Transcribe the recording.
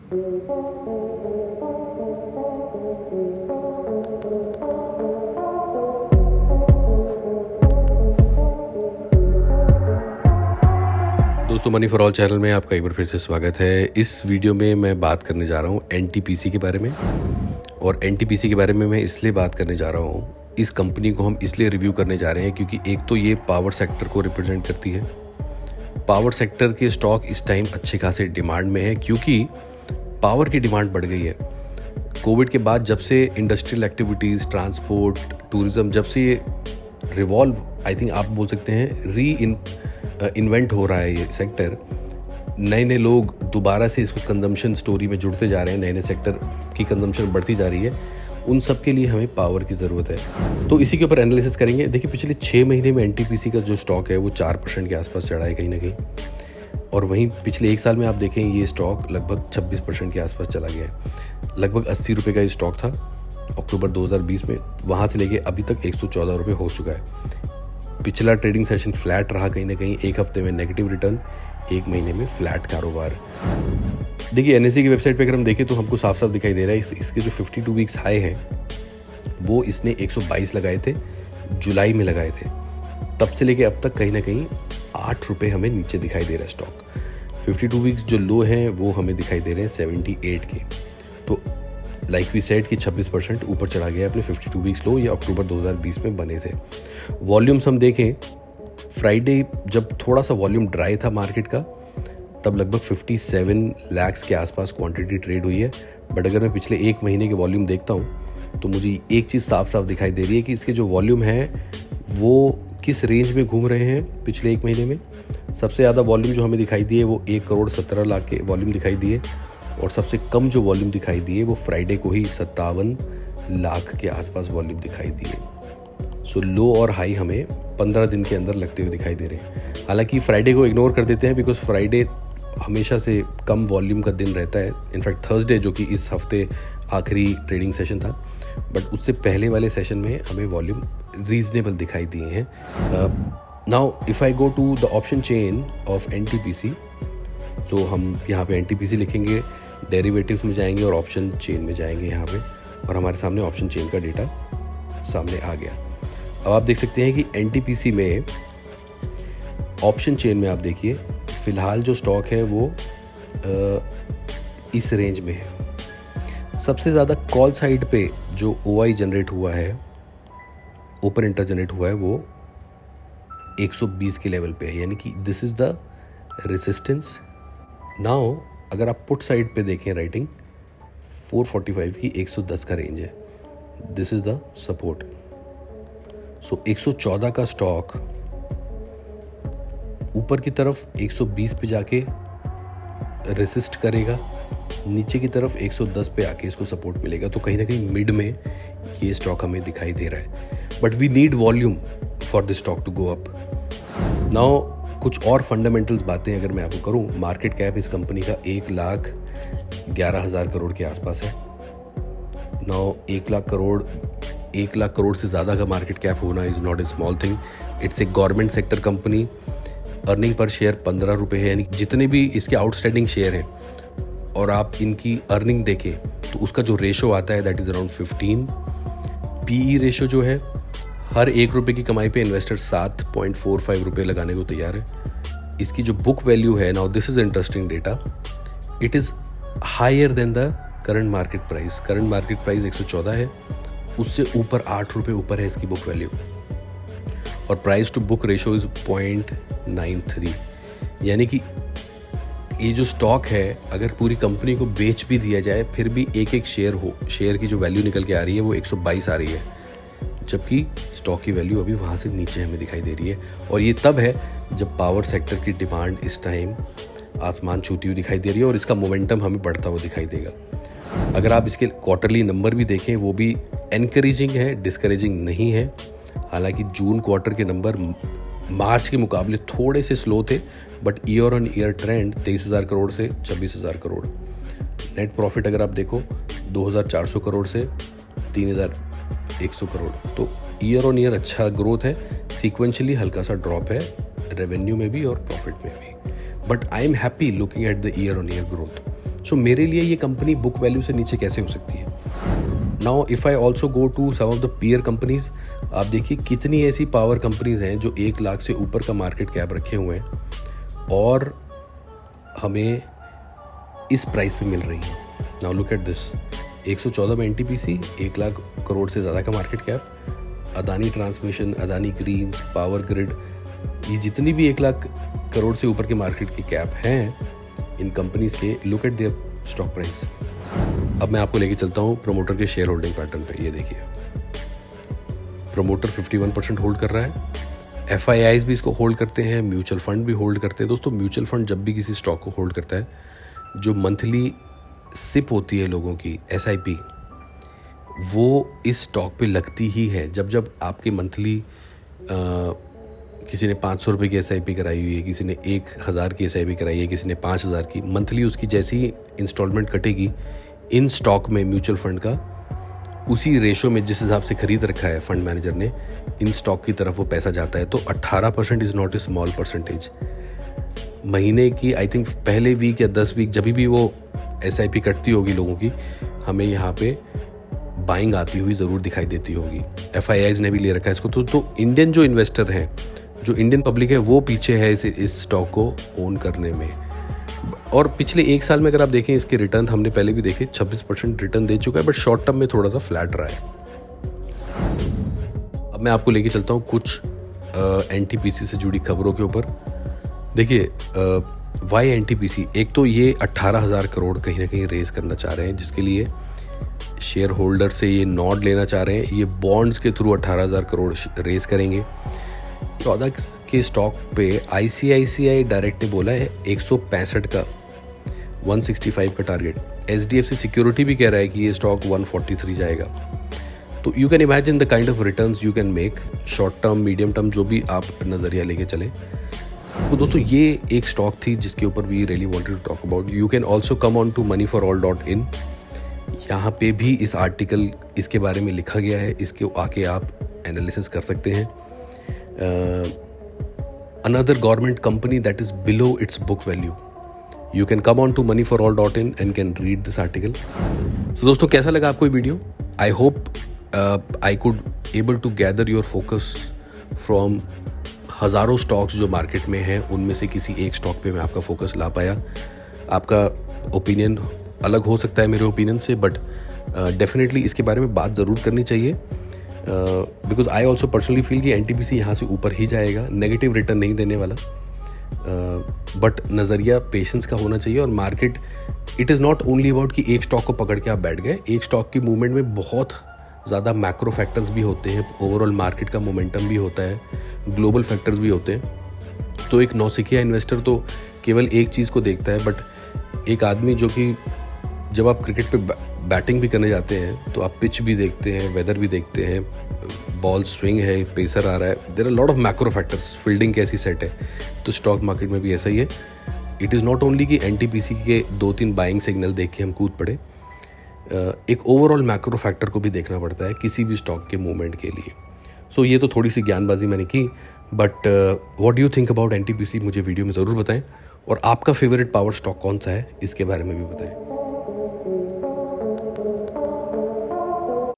दोस्तों, money for all channel में आपका एक बार फिर से स्वागत है। इस वीडियो में मैं बात करने जा रहा हूँ एनटीपीसी के बारे में। और एनटीपीसी के बारे में मैं इसलिए बात करने जा रहा हूँ, इस कंपनी को हम इसलिए रिव्यू करने जा रहे हैं क्योंकि एक तो ये पावर सेक्टर को रिप्रेजेंट करती है। पावर सेक्टर के स्टॉक इस टाइम अच्छे खासे डिमांड में है क्योंकि पावर की डिमांड बढ़ गई है। कोविड के बाद जब से इंडस्ट्रियल एक्टिविटीज़, ट्रांसपोर्ट, टूरिज़्म, जब से ये रिवॉल्व, आई थिंक आप बोल सकते हैं इन्वेंट हो रहा है ये सेक्टर, नए नए लोग दोबारा से इसको कंजम्पशन स्टोरी में जुड़ते जा रहे हैं, नए नए सेक्टर की कंजम्पशन बढ़ती जा रही है, उन सब के लिए हमें पावर की ज़रूरत है। तो इसी के ऊपर एनालिसिस करेंगे। देखिए, पिछले 6 महीने में एनटीपीसी का जो स्टॉक है वो 4% के आसपास चढ़ा है कहीं ना कहीं, और वहीं पिछले 1 साल में आप देखें ये स्टॉक लगभग 26% के आसपास चला गया है। लगभग 80 रुपये का ये स्टॉक था अक्टूबर 2020 में, वहाँ से लेके अभी तक 114 रुपये हो चुका है। पिछला ट्रेडिंग सेशन फ्लैट रहा कहीं ना कहीं, एक हफ्ते में नेगेटिव रिटर्न, 1 महीने में फ्लैट कारोबार। देखिए, एनएसई की वेबसाइट पे अगर हम देखें तो हमको साफ साफ दिखाई दे रहा है इसके जो 52 वीक्स हाई है वो इसने 122 लगाए थे, जुलाई में लगाए थे। तब से लेके अब तक कहीं ना कहीं 8 रुपये हमें नीचे दिखाई दे रहा है स्टॉक। 52 वीक्स जो लो हैं वो हमें दिखाई दे रहे हैं 78 के। तो लाइक वी सेड कि 26% ऊपर चढ़ा गया अपने 52 वीक्स लो, ये अक्टूबर 2020 में बने थे। वॉल्यूम्स हम देखें, फ्राइडे जब थोड़ा सा वॉल्यूम ड्राई था मार्केट का, तब लगभग 57 लाख के आसपास क्वांटिटी ट्रेड हुई है। बट अगर मैं पिछले 1 महीने के वॉल्यूम देखता हूँ तो मुझे एक चीज़ साफ साफ दिखाई दे रही है कि इसके जो वॉल्यूम है वो किस रेंज में घूम रहे हैं। पिछले 1 महीने में सबसे ज़्यादा वॉल्यूम जो हमें दिखाई दिए वो 1,17,00,000 के वॉल्यूम दिखाई दिए, और सबसे कम जो वॉल्यूम दिखाई दिए वो फ्राइडे को ही 57 लाख के आसपास वॉल्यूम दिखाई दिए। सो लो और हाई हमें 15 दिन के अंदर लगते हुए दिखाई दे रहे हैं। हालांकि फ्राइडे को इग्नोर कर देते हैं बिकॉज फ्राइडे हमेशा से कम वॉल्यूम का दिन रहता है। इनफैक्ट थर्सडे जो कि इस हफ्ते आखिरी ट्रेडिंग सेशन था, बट उससे पहले वाले सेशन में हमें वॉल्यूम रीजनेबल दिखाई दिए हैं। Now if I go to the option chain of NTPC, तो हम यहाँ पे एनटीपीसी लिखेंगे, डेरिवेटिव्स में जाएंगे और ऑप्शन चेन में जाएंगे यहाँ पे, और हमारे सामने ऑप्शन चेन का डेटा सामने आ गया। अब आप देख सकते हैं कि एनटीपीसी में ऑप्शन चेन में आप देखिए फ़िलहाल जो स्टॉक है वो इस रेंज में है। सबसे ज़्यादा कॉल साइड पे जो ओआई जनरेट हुआ है, ओपन इंटर जनरेट हुआ है, वो 120 के लेवल पे है, यानी कि this is the resistance. Now अगर आप पुट साइड पे देखें राइटिंग, 445 की 110 का रेंज है, दिस इज़ द सपोर्ट। सो 114 का स्टॉक ऊपर की तरफ 120 पे जाके रेसिस्ट करेगा, नीचे की तरफ 110 पे आके इसको सपोर्ट मिलेगा। तो कहीं ना कहीं मिड में ये स्टॉक हमें दिखाई दे रहा है, but we need volume for this stock to go up. Now कुछ और फंडामेंटल्स बातें अगर मैं आपको करूं, मार्केट कैप इस कंपनी का 1,11,000 करोड़ के आसपास है। नाउ 1 लाख करोड़ से ज़्यादा का मार्केट कैप होना is not a small thing. It's a government sector company. Earning per share 15 रुपये है, यानी जितने भी इसके आउटस्टैंडिंग शेयर हैं और आप इनकी अर्निंग देखें तो उसका जो रेशो आता है that is around 15। PE ratio जो है, हर 1 रुपये की कमाई पे इन्वेस्टर 7.45 रुपये लगाने को तैयार है। इसकी जो बुक वैल्यू है, now this is interesting data, it is higher than the current market price. Current market price 114 है, उससे ऊपर 8 रुपये ऊपर है इसकी बुक वैल्यू, और price to book ratio is 0.93। यानी कि ये जो स्टॉक है, अगर पूरी कंपनी को बेच भी दिया जाए फिर भी एक एक शेयर की जो वैल्यू निकल के आ रही है वो 122 आ रही है, जबकि स्टॉक की वैल्यू अभी वहाँ से नीचे हमें दिखाई दे रही है। और ये तब है जब पावर सेक्टर की डिमांड इस टाइम आसमान छूती हुई दिखाई दे रही है, और इसका मोमेंटम हमें बढ़ता हुआ दिखाई देगा। अगर आप इसके क्वार्टरली नंबर भी देखें वो भी एनकरेजिंग है, डिस्करेजिंग नहीं है। हालांकि जून क्वार्टर के नंबर मार्च के मुकाबले थोड़े से स्लो थे, but year on year trend 23,000 crore से 26,000 करोड़। नेट प्रॉफिट अगर आप देखो 2,400 करोड़ से 3,100 करोड़, तो ईयर ऑन ईयर अच्छा ग्रोथ है। सीक्वेंशली हल्का सा ड्रॉप है रेवेन्यू में भी और प्रॉफिट में भी, but I am happy looking at the year on year growth. So मेरे लिए ये कंपनी बुक वैल्यू से नीचे कैसे हो सकती है। Now if I also go to some of the peer companies, आप देखिए कितनी ऐसी पावर कंपनीज हैं जो 1 लाख से ऊपर का मार्केट कैप रखे हुए हैं और हमें इस प्राइस पे मिल रही है। नाउ लुक एट दिस, 114 में एनटीपीसी, 1 लाख करोड़ से ज़्यादा का market cap, Adani transmission, Adani greens, power grid, ये जितनी भी 1 लाख करोड़ से ऊपर के मार्केट की कैप हैं इन कंपनीज के, look at there stock price. अब मैं आपको लेके चलता हूँ प्रमोटर के शेयर होल्डिंग पैटर्न पे। ये देखिए, प्रमोटर 51% होल्ड कर रहा है, एफआईआईज भी इसको होल्ड करते हैं, म्यूचुअल फंड भी होल्ड करते हैं। दोस्तों म्यूचुअल फंड जब भी किसी स्टॉक को होल्ड करता है, जो मंथली सिप होती है लोगों की, एसआईपी, वो इस स्टॉक पे लगती ही है। जब जब आपके मंथली किसी ने 500 रुपये की एसआईपी कराई हुई है, किसी ने 1000 की एसआईपी कराई है, किसी ने 5000 की, मंथली उसकी जैसी इंस्टॉलमेंट कटेगी इन स्टॉक में म्यूचुअल फंड का, उसी रेशो में जिस हिसाब से खरीद रखा है फंड मैनेजर ने, इन स्टॉक की तरफ वो पैसा जाता है। तो 18% is not a small percentage. महीने की आई थिंक पहले वीक या 10 वीक जब भी वो एसआईपी कटती होगी लोगों की, हमें यहाँ पे बाइंग आती हुई ज़रूर दिखाई देती होगी। एफआईआईज ने भी ले रखा है इसको। तो इंडियन जो इन्वेस्टर हैं, जो इंडियन पब्लिक है, वो पीछे है इस स्टॉक को ओन करने में। और पिछले 1 साल में अगर आप देखें इसके रिटर्न, हमने पहले भी देखे, 26% रिटर्न दे चुका है, बट शॉर्ट टर्म में थोड़ा सा फ्लैट रहा है। अब मैं आपको लेके चलता हूँ कुछ एनटीपीसी से जुड़ी खबरों के ऊपर। देखिए, वाई एनटीपीसी, एक तो ये 18,000 करोड़ कहीं ना कहीं रेज करना चाह रहे हैं, जिसके लिए शेयर होल्डर से ये नॉड लेना चाह रहे हैं। ये बॉन्ड्स के थ्रू 18,000 करोड़ रेज करेंगे। 14 के स्टॉक पे आईसीआईसीआई डायरेक्ट ने बोला है 165 का, 165 का टारगेट। एचडीएफसी सिक्योरिटी भी कह रहा है कि ये स्टॉक 143 जाएगा। तो you can imagine the kind of returns you can make, short term, medium term, जो भी आप नज़रिया लेके चलें। तो दोस्तों ये एक स्टॉक थी जिसके ऊपर we really wanted to talk about. You can also come on to moneyforall.in, यहाँ पे भी इस आर्टिकल इसके बारे में लिखा गया है, इसके आके आप एनालिसिस कर सकते हैं। another government company that is below its book value. You can come on to moneyforall.in and can read this article. So दोस्तों कैसा लगा आपको ये video? I hope I could able to gather your focus from हज़ारों stocks जो market में हैं, उनमें से किसी एक स्टॉक पे मैं आपका फोकस ला पाया। आपका ओपिनियन अलग हो सकता है मेरे ओपिनियन से, बट डेफिनेटली इसके बारे में बात ज़रूर करनी चाहिए। Because I also personally feel कि एनटीपीसी यहाँ से ऊपर ही जाएगा, नेगेटिव रिटर्न नहीं देने वाला। बट नज़रिया पेशेंस का होना चाहिए। और market, it is not only about कि एक स्टॉक को पकड़ के आप बैठ गए। एक स्टॉक की मूवमेंट में बहुत ज़्यादा मैक्रो फैक्टर्स भी होते हैं, ओवरऑल मार्केट का मोमेंटम भी होता है, ग्लोबल फैक्टर्स भी होते हैं। तो एक नौसिखिया इन्वेस्टर तो केवल एक चीज़ को देखता है, बट एक आदमी जो कि जब आप क्रिकेट पे बैटिंग भी करने जाते हैं तो आप पिच भी देखते हैं, वेदर भी देखते हैं, बॉल स्विंग है, पेसर आ रहा है, there are lot of macro factors, fielding कैसी सेट है। तो स्टॉक मार्केट में भी ऐसा ही है। इट इज़ नॉट ओनली कि एनटीपीसी के 2-3 बाइंग सिग्नल देख के हम कूद पड़े, एक ओवरऑल मैक्रो फैक्टर को भी देखना पड़ता है किसी भी स्टॉक के मूवमेंट के लिए। सो ये तो थोड़ी सी ज्ञानबाजी मैंने की, but what do you think about NTPC, मुझे वीडियो में ज़रूर बताएं। और आपका फेवरेट पावर स्टॉक कौन सा है, इसके बारे में भी बताएं।